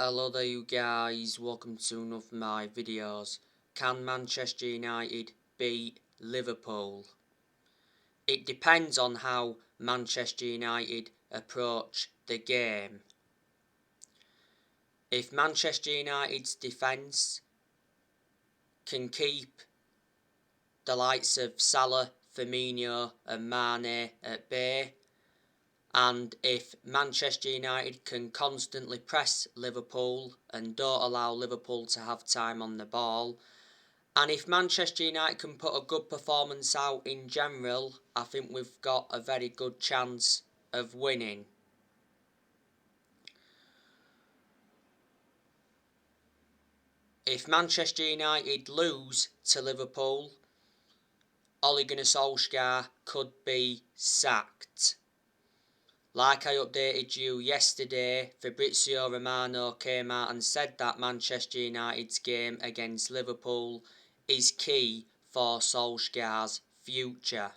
Hello there you guys, welcome to one of my videos. Can Manchester United beat Liverpool? It depends on how Manchester United approach the game. If Manchester United's defence can keep the likes of Salah, Firmino and Mane at bay, and if Manchester United can constantly press Liverpool and don't allow Liverpool to have time on the ball, and if Manchester United can put a good performance out in general, I think we've got a very good chance of winning. If Manchester United lose to Liverpool, Ole Gunnar Solskjaer could be sacked. Like I updated you yesterday, Fabrizio Romano came out and said that Manchester United's game against Liverpool is key for Solskjaer's future.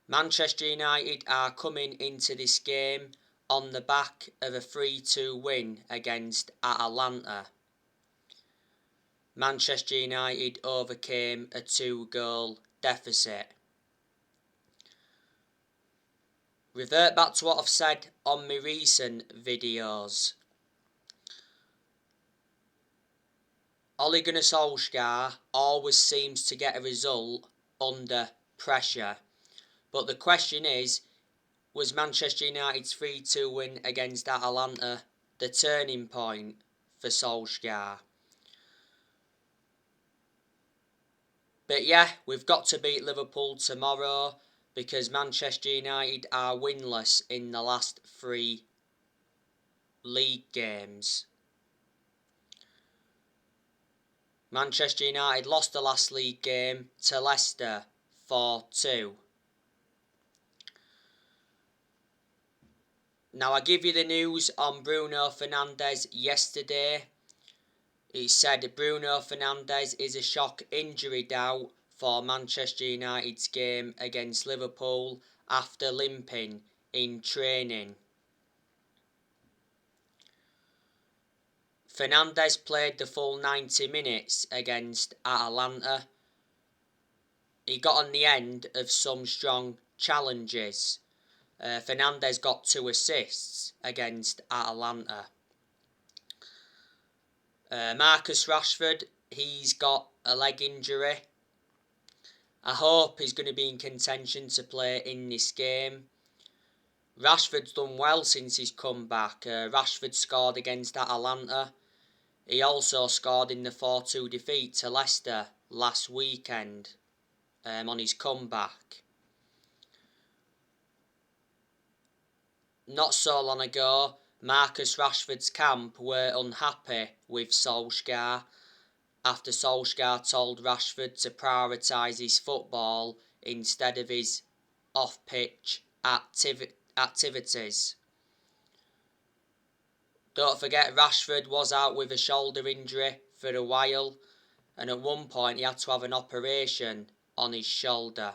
Manchester United are coming into this game on the back of a 3-2 win against Atalanta. Manchester United overcame a 2-goal deficit. Revert back to what I've said on my recent videos. Ole Gunnar Solskjaer always seems to get a result under pressure. But the question is, was Manchester United's 3-2 win against Atalanta the turning point for Solskjaer? But yeah, we've got to beat Liverpool tomorrow because Manchester United are winless in the last 3 league games. Manchester United lost the last league game to Leicester 4-2. Now I give you the news on Bruno Fernandes yesterday. It said Bruno Fernandes is a shock injury out for Manchester United's game against Liverpool after limping in training. Fernandes played the full 90 minutes against Atalanta. He got on the end of some strong challenges. Fernandes got 2 assists against Atalanta. Marcus Rashford, he's got a leg injury. I hope he's going to be in contention to play in this game. Rashford's done well since he's come back. Rashford scored against Atalanta. He also scored in the 4-2 defeat to Leicester last weekend on his comeback. Not so long ago, Marcus Rashford's camp were unhappy with Solskjaer after Solskjaer told Rashford to prioritise his football instead of his off-pitch activities. Don't forget, Rashford was out with a shoulder injury for a while, and at one point he had to have an operation on his shoulder.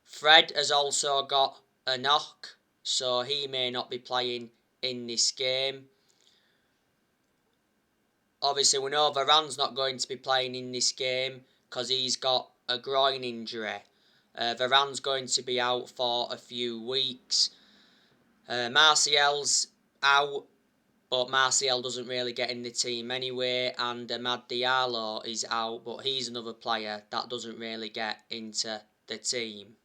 Fred has also got a knock, so he may not be playing in this game. Obviously, we know Varane's not going to be playing in this game because he's got a groin injury. Varane's going to be out for a few weeks. Martial's out, but Martial doesn't really get in the team anyway, and Amad Diallo is out, but he's another player that doesn't really get into the team.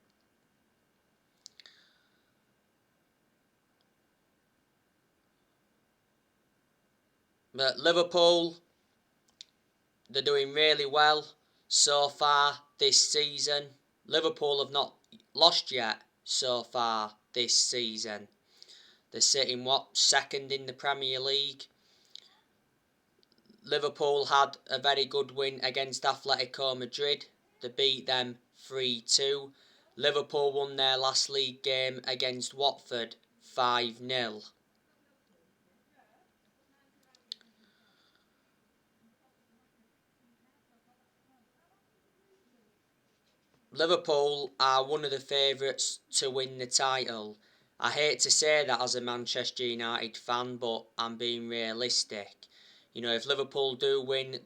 But Liverpool, they're doing really well so far this season. Liverpool have not lost yet so far this season. They're sitting, second in the Premier League. Liverpool had a very good win against Atletico Madrid. They beat them 3-2. Liverpool won their last league game against Watford 5-0. Liverpool are one of the favourites to win the title. I hate to say that as a Manchester United fan, but I'm being realistic. You know, if Liverpool do win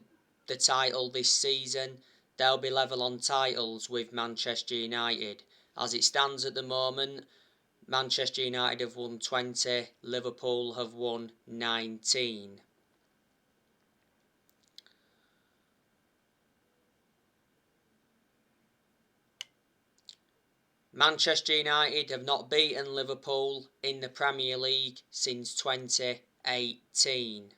the title this season, they'll be level on titles with Manchester United. As it stands at the moment, Manchester United have won 20, Liverpool have won 19. Manchester United have not beaten Liverpool in the Premier League since 2018.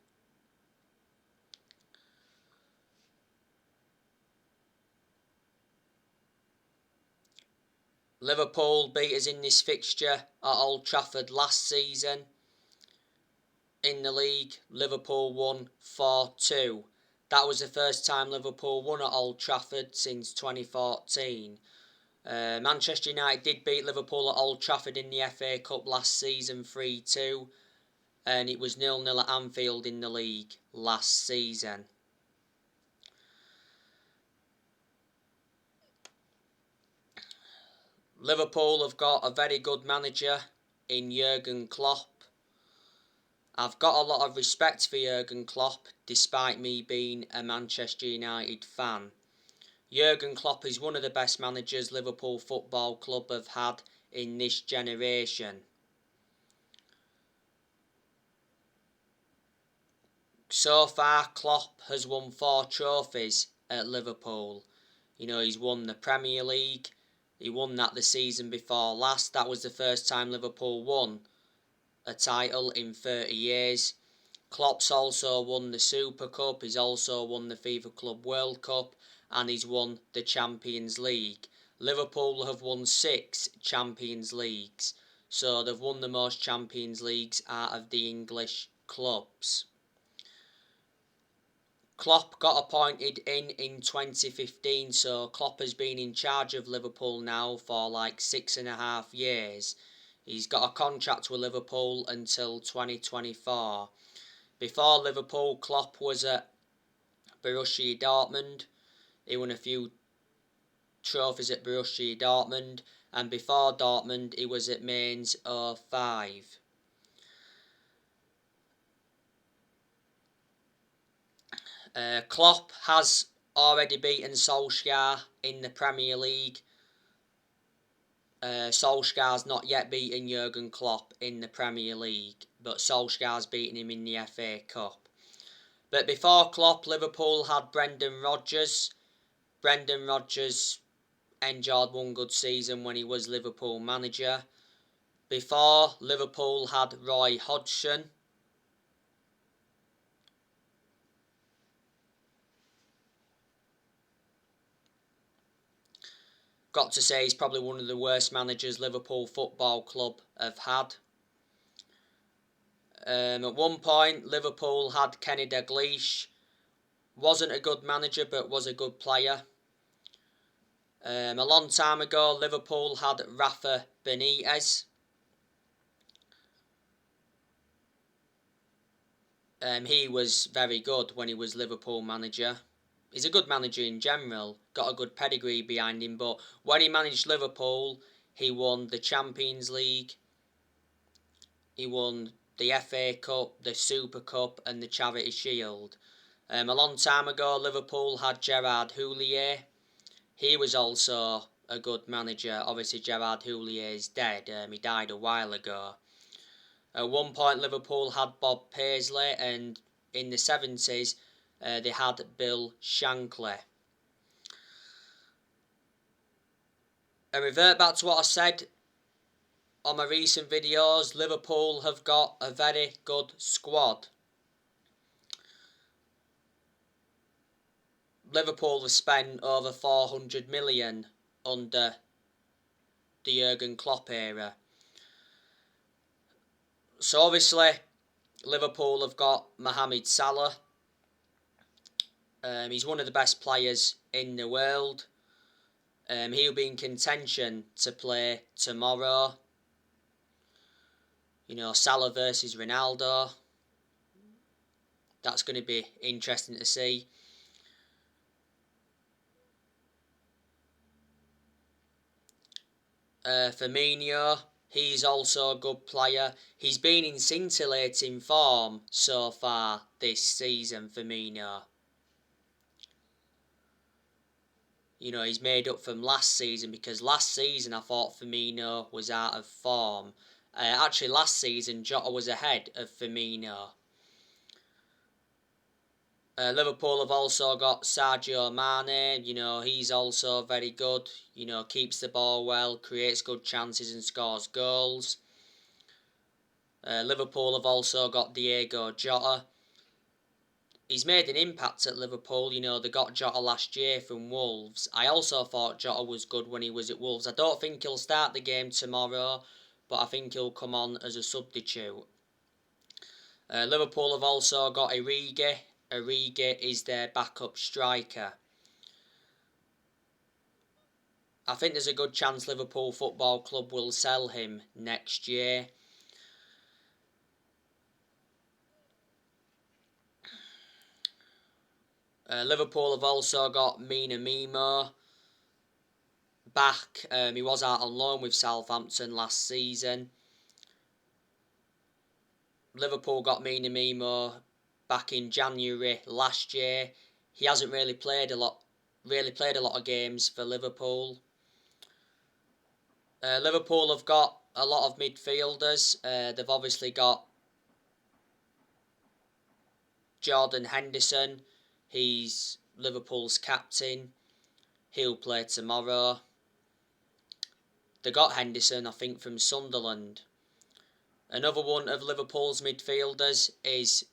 Liverpool beat us in this fixture at Old Trafford last season. In the league, Liverpool won 4-2. That was the first time Liverpool won at Old Trafford since 2014. Manchester United did beat Liverpool at Old Trafford in the FA Cup last season 3-2, and it was 0-0 at Anfield in the league last season. Liverpool have got a very good manager in Jurgen Klopp. I've got a lot of respect for Jurgen Klopp, despite me being a Manchester United fan. Jurgen Klopp is one of the best managers Liverpool Football Club have had in this generation. So far, Klopp has won 4 trophies at Liverpool. You know, he's won the Premier League. He won that the season before last. That was the first time Liverpool won a title in 30 years. Klopp's also won the Super Cup. He's also won the FIFA Club World Cup. And he's won the Champions League. Liverpool have won 6 Champions Leagues. So they've won the most Champions Leagues out of the English clubs. Klopp got appointed in 2015, so Klopp has been in charge of Liverpool now for like 6.5 years. He's got a contract with Liverpool until 2024. Before Liverpool, Klopp was at Borussia Dortmund. He won a few trophies at Borussia Dortmund, and before Dortmund, he was at Mainz 05. Klopp has already beaten Solskjaer in the Premier League. Solskjaer's not yet beaten Jurgen Klopp in the Premier League, but Solskjaer's beaten him in the FA Cup. But before Klopp, Liverpool had Brendan Rodgers. Brendan Rodgers enjoyed one good season when he was Liverpool manager. Before, Liverpool had Roy Hodgson. Got to say, he's probably one of the worst managers Liverpool Football Club have had. At one point, Liverpool had Kenny Dalglish. Wasn't a good manager, but was a good player. A long time ago, Liverpool had Rafa Benitez. He was very good when he was Liverpool manager. He's a good manager in general, got a good pedigree behind him, but when he managed Liverpool, he won the Champions League, he won the FA Cup, the Super Cup and the Charity Shield. A long time ago, Liverpool had Gerard Houllier. He was also a good manager. Obviously, Gerard Houllier is dead. He died a while ago. At one point, Liverpool had Bob Paisley, and in the 70s, they had Bill Shankly. And revert back to what I said on my recent videos, Liverpool have got a very good squad. Liverpool have spent over 400 million under the Jurgen Klopp era. So obviously, Liverpool have got Mohamed Salah. He's one of the best players in the world. He'll be in contention to play tomorrow. You know, Salah versus Ronaldo. That's going to be interesting to see. Firmino He's also a good player. He's been in scintillating form so far this season, Firmino. You know, he's made up from last season, because last season I thought Firmino was out of form. Actually, last season Jota was ahead of Firmino. Liverpool have also got Sadio Mane. You know, he's also very good. You know, keeps the ball well, creates good chances and scores goals. Liverpool have also got Diego Jota. He's made an impact at Liverpool. You know, they got Jota last year from Wolves. I also thought Jota was good when he was at Wolves. I don't think he'll start the game tomorrow, but I think he'll come on as a substitute. Liverpool have also got Origi. Origi is their backup striker. I think there's a good chance Liverpool Football Club will sell him next year. Liverpool have also got Minamino back. He was out on loan with Southampton last season. Liverpool got Minamino back in January last year. He hasn't really played a lot of games for Liverpool. Liverpool have got a lot of midfielders. They've obviously got Jordan Henderson. He's Liverpool's captain. He'll play tomorrow. They got Henderson, I think, from Sunderland. Another one of Liverpool's midfielders is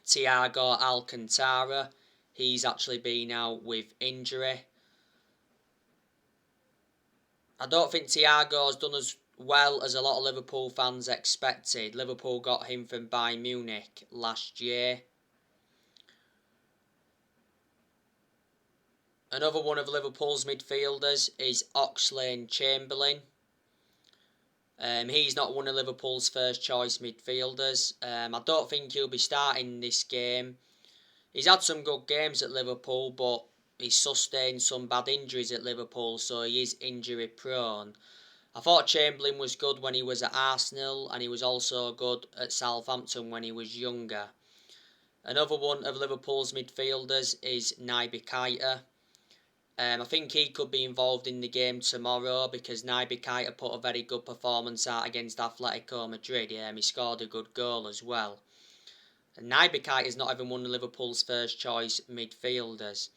Thiago Alcantara. He's actually been out with injury. I don't think Thiago's done as well as a lot of Liverpool fans expected. Liverpool got him from Bayern Munich last year. Another one of Liverpool's midfielders is Oxlade-Chamberlain. He's not one of Liverpool's first choice midfielders. I don't think he'll be starting this game. He's had some good games at Liverpool, but he's sustained some bad injuries at Liverpool, so he is injury prone. I thought Chamberlain was good when he was at Arsenal, and he was also good at Southampton when he was younger. Another one of Liverpool's midfielders is Naby Keita. I think he could be involved in the game tomorrow, because Naby Keita put a very good performance out against Atletico Madrid. He scored a good goal as well. And Naby Keita is not even one of Liverpool's first choice midfielders.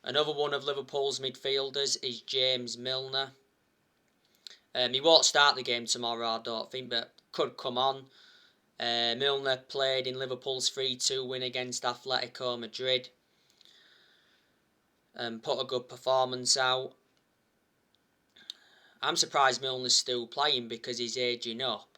Another one of Liverpool's midfielders is James Milner. He won't start the game tomorrow, I don't think, but could come on. Milner played in Liverpool's 3-2 win against Atletico Madrid. Put a good performance out. I'm surprised Milner's still playing, because he's aging up.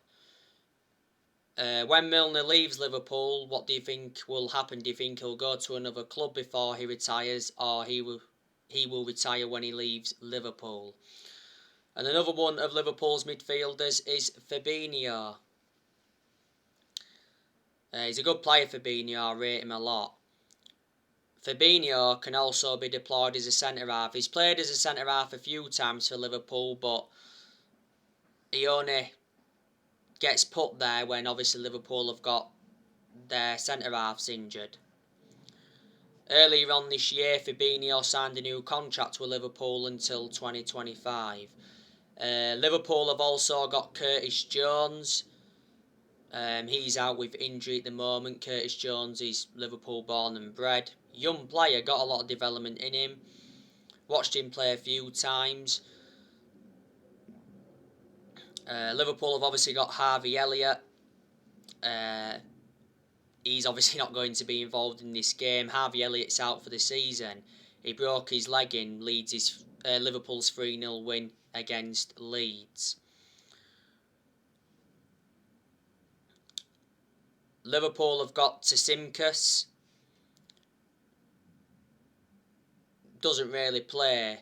When Milner leaves Liverpool, what do you think will happen? Do you think he'll go to another club before he retires, or he will retire when he leaves Liverpool? And another one of Liverpool's midfielders is Fabinho. He's a good player, Fabinho. I rate him a lot. Fabinho can also be deployed as a centre-half. He's played as a centre-half a few times for Liverpool, but he only gets put there when obviously Liverpool have got their centre-halves injured. Earlier on this year, Fabinho signed a new contract with Liverpool until 2025. Liverpool have also got Curtis Jones. He's out with injury at the moment. Curtis Jones is Liverpool born and bred. Young player, got a lot of development in him. Watched him play a few times. Liverpool have obviously got Harvey Elliott. He's obviously not going to be involved in this game. Harvey Elliott's out for the season. He broke his leg in Liverpool's 3-0 win against Leeds. Liverpool have got Tsimikas. Doesn't really play.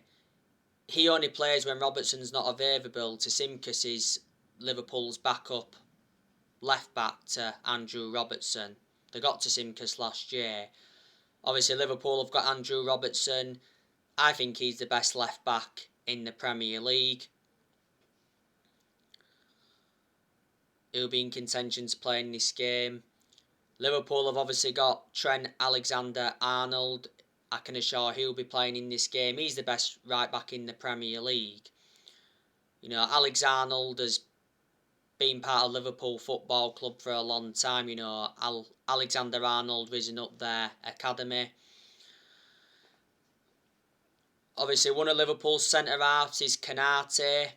He only plays when Robertson's not available. Tsimikas is Liverpool's backup left back to Andrew Robertson. They got Tsimikas last year. Obviously Liverpool have got Andrew Robertson. I think he's the best left back in the Premier League. who'll be in contention to play in this game. Liverpool have obviously got Trent Alexander-Arnold. I can assure he'll be playing in this game. He's the best right back in the Premier League. You know, Alex-Arnold has been part of Liverpool Football Club for a long time. You know, Alexander-Arnold risen up their academy. Obviously, one of Liverpool's centre-halves is Konate.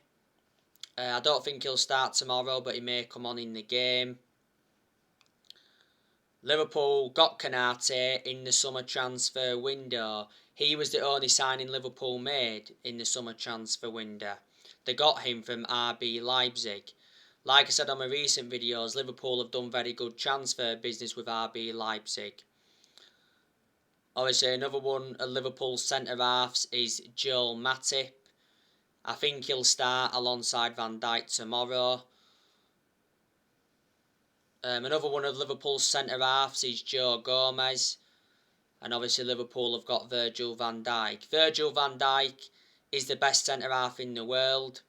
I don't think he'll start tomorrow, but he may come on in the game. Liverpool got Konate in the summer transfer window. He was the only signing Liverpool made in the summer transfer window. They got him from RB Leipzig. Like I said on my recent videos, Liverpool have done very good transfer business with RB Leipzig. Obviously, another one of Liverpool's centre-halves is Joel Matip. I think he'll start alongside Van Dijk tomorrow. Another one of Liverpool's centre-halves is Joe Gomez. And obviously Liverpool have got Virgil van Dijk. Virgil van Dijk is the best centre-half in the world.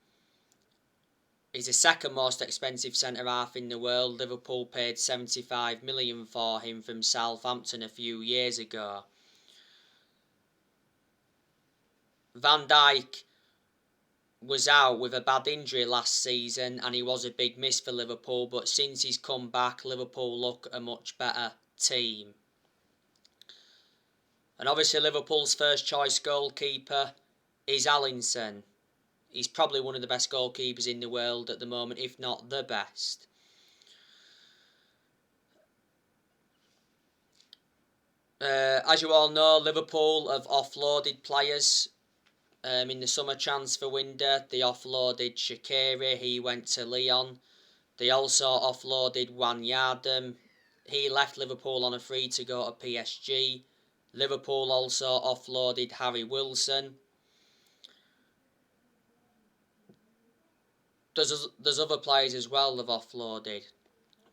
He's the second most expensive centre-half in the world. Liverpool paid 75 million for him from Southampton a few years ago. Van Dijk was out with a bad injury last season and he was a big miss for Liverpool, but since he's come back, Liverpool look a much better team. And obviously Liverpool's first choice goalkeeper is Alisson. He's probably one of the best goalkeepers in the world at the moment, if not the best. As you all know, Liverpool have offloaded players. In the summer transfer window, they offloaded Shaqiri, he went to Lyon. They also offloaded Wijnaldum. He left Liverpool on a free to go to PSG. Liverpool also offloaded Harry Wilson. There's other players as well they've offloaded.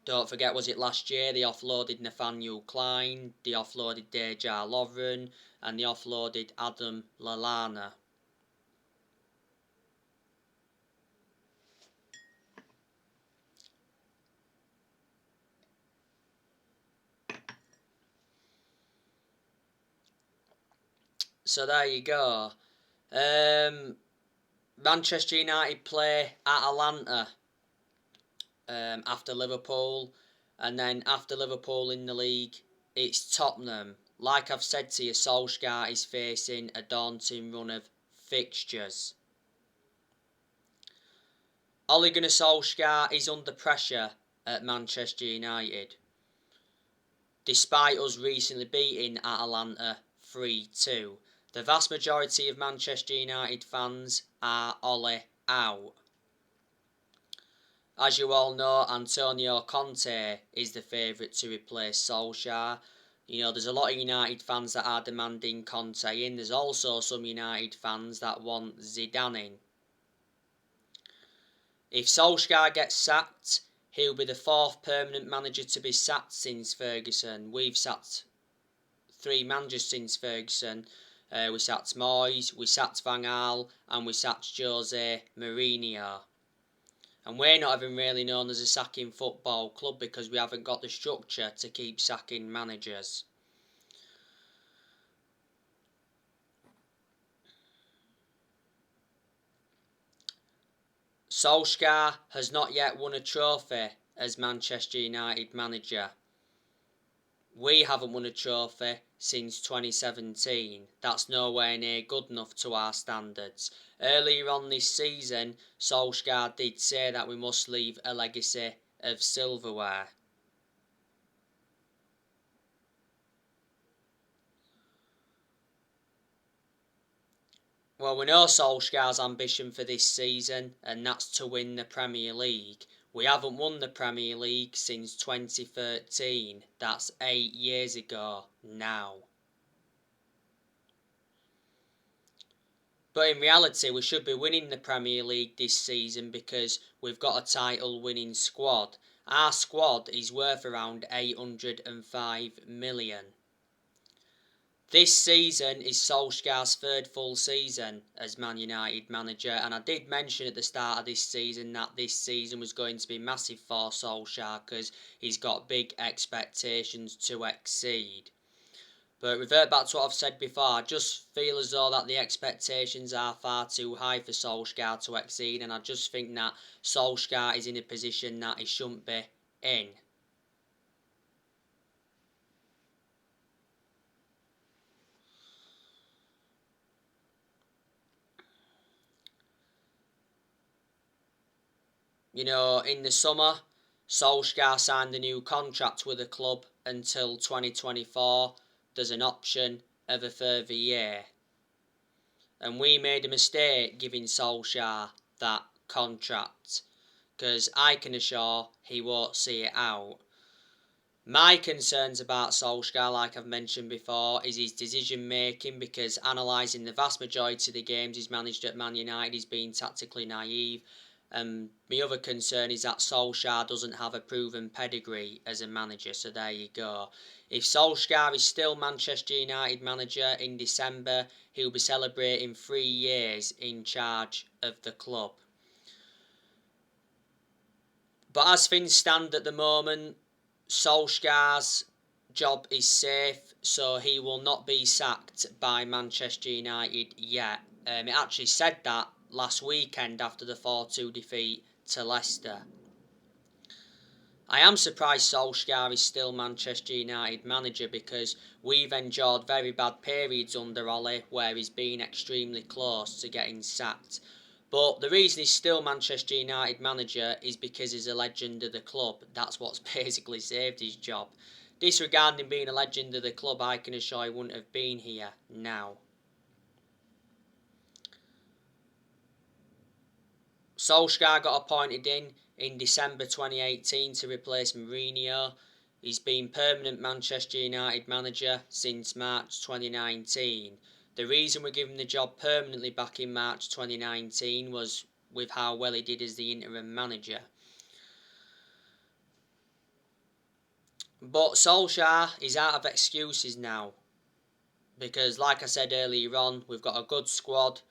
Don't forget, was it last year they offloaded Nathaniel Klein, they offloaded Dejan Lovren, and they offloaded Adam Lallana. So there you go. Manchester United play Atalanta after Liverpool, and then after Liverpool in the league, it's Tottenham. Like I've said to you, Solskjaer is facing a daunting run of fixtures. Ole Gunnar Solskjaer is under pressure at Manchester United, despite us recently beating Atalanta 3-2. The vast majority of Manchester United fans are Ole out. As you all know, Antonio Conte is the favourite to replace Solskjaer. You know, there's a lot of United fans that are demanding Conte in. There's also some United fans that want Zidane in. If Solskjaer gets sacked, he'll be the fourth permanent manager to be sacked since Ferguson. We've sacked 3 managers since Ferguson. We sacked Moyes, we sacked Van Gaal, and we sacked Jose Mourinho. And we're not even really known as a sacking football club because we haven't got the structure to keep sacking managers. Solskjaer has not yet won a trophy as Manchester United manager. We haven't won a trophy since 2017. That's nowhere near good enough to our standards. Earlier on this season, Solskjaer did say that we must leave a legacy of silverware. Well, we know Solskjaer's ambition for this season, and that's to win the Premier League. We haven't won the Premier League since 2013. That's 8 years ago now. But in reality, we should be winning the Premier League this season because we've got a title-winning squad. Our squad is worth around 805 million. This season is Solskjaer's third full season as Man United manager, and I did mention at the start of this season that this season was going to be massive for Solskjaer because he's got big expectations to exceed. But revert back to what I've said before, I just feel as though that the expectations are far too high for Solskjaer to exceed, and I just think that Solskjaer is in a position that he shouldn't be in. You know, in the summer, Solskjaer signed a new contract with the club until 2024. There's an option of a further year. And we made a mistake giving Solskjaer that contract, because I can assure he won't see it out. My concerns about Solskjaer, like I've mentioned before, is his decision making, because analysing the vast majority of the games he's managed at Man United, he's been tactically naive. My other concern is that Solskjaer doesn't have a proven pedigree as a manager, so there you go. If Solskjaer is still Manchester United manager in December, he'll be celebrating 3 years in charge of the club. But as things stand at the moment, Solskjaer's job is safe, so he will not be sacked by Manchester United yet. It actually said that last weekend after the 4-2 defeat to Leicester. I am surprised Solskjaer is still Manchester United manager, because we've endured very bad periods under Ole where he's been extremely close to getting sacked. But the reason he's still Manchester United manager is because he's a legend of the club. That's what's basically saved his job. Disregarding being a legend of the club, I can assure he wouldn't have been here now. Solskjaer got appointed in December 2018 to replace Mourinho. He's been permanent Manchester United manager since March 2019. The reason we gave him the job permanently back in March 2019 was with how well he did as the interim manager. But Solskjaer is out of excuses now, because like I said earlier on, we've got a good squad.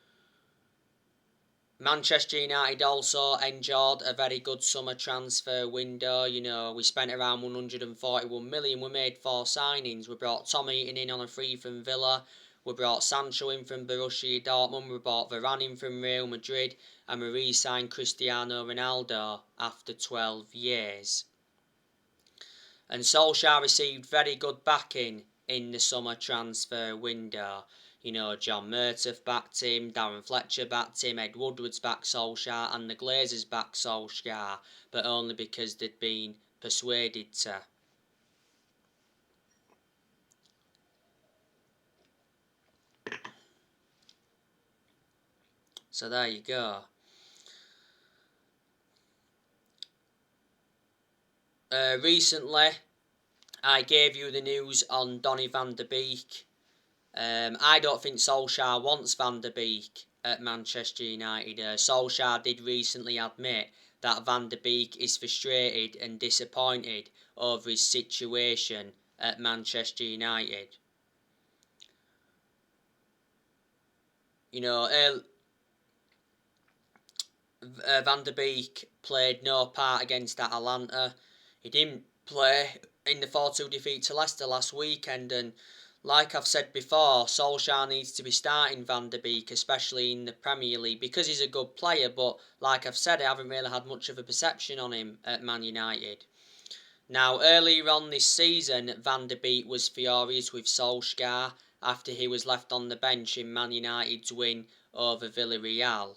Manchester United also enjoyed a very good summer transfer window. You know, we spent around 141 million. We made 4 signings. We brought Tom Heaton in on a free from Villa. We brought Sancho in from Borussia Dortmund. We brought Varane in from Real Madrid. And we re-signed Cristiano Ronaldo after 12 years. And Solskjaer received very good backing in the summer transfer window. You know, John Murtough backed him, Darren Fletcher backed him, Ed Woodward's backed Solskjaer, and the Glazers backed Solskjaer, but only because they'd been persuaded to. So there you go. Recently, I gave you the news on Donny van de Beek. I don't think Solskjaer wants Van der Beek at Manchester United. Solskjaer did recently admit that Van der Beek is frustrated and disappointed over his situation at Manchester United. You know, Van der Beek played no part against Atalanta. He didn't play in the 4-2 defeat to Leicester last weekend, and like I've said before, Solskjaer needs to be starting Van der Beek, especially in the Premier League, because he's a good player, but like I've said, I haven't really had much of a perception on him at Man United. Now, earlier on this season, Van der Beek was furious with Solskjaer after he was left on the bench in Man United's win over Villarreal.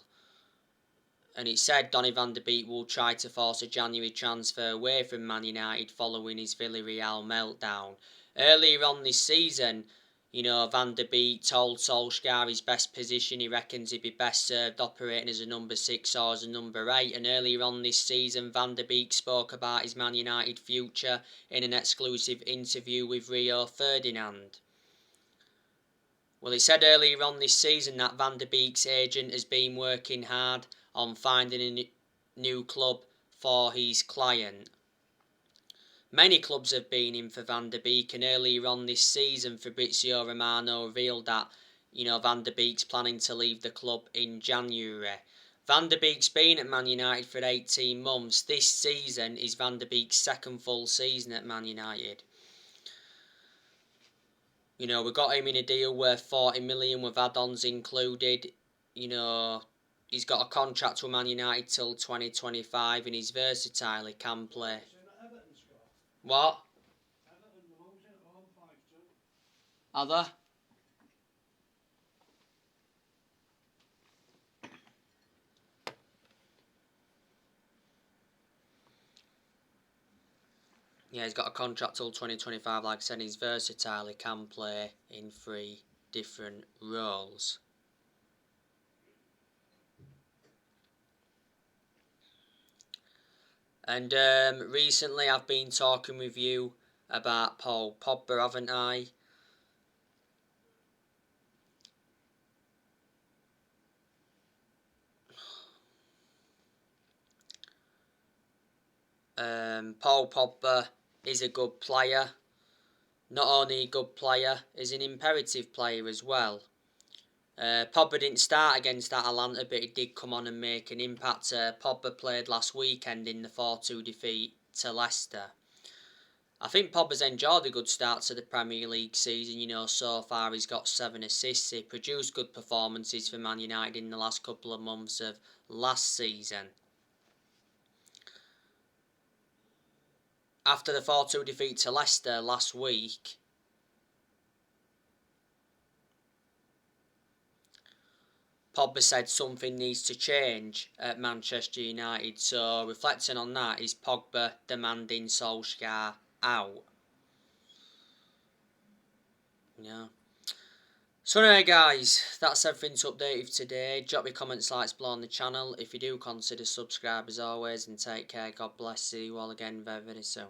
And it said Donny van de Beek will try to force a January transfer away from Man United following his Villarreal meltdown. Earlier on this season, you know, Van der Beek told Solskjaer his best position. He reckons he'd be best served operating as a number 6 or as a number 8. And earlier on this season, Van der Beek spoke about his Man United future in an exclusive interview with Rio Ferdinand. Well, he said earlier on this season that Van der Beek's agent has been working hard on finding a new club for his client. Many clubs have been in for Van der Beek, and earlier on this season Fabrizio Romano revealed that, Van der Beek's planning to leave the club in January. Van der Beek's been at Man United for 18 months. This season is Van der Beek's second full season at Man United. We got him in a deal worth 40 million with add-ons included. He's got a contract with Man United till 2025 and he's versatile, he can play. What? Are there? Yeah, he's got a contract till 2025. Like I said, he's versatile. He can play in 3 different roles. And recently I've been talking with you about Paul Pogba, haven't I? Paul Pogba is a good player. Not only a good player, he's an imperative player as well. Pogba didn't start against Atalanta, but he did come on and make an impact. Pogba played last weekend in the 4-2 defeat to Leicester. I think Pogba's enjoyed a good start to the Premier League season. So far he's got 7 assists. He produced good performances for Man United in the last couple of months of last season. After the 4-2 defeat to Leicester last week, Pogba said something needs to change at Manchester United. So reflecting on that, is Pogba demanding Solskjaer out? Yeah. So anyway guys, that's everything to update you today. Drop your comments, likes below on the channel. If you do, consider subscribe as always, and take care. God bless you all again very, very soon.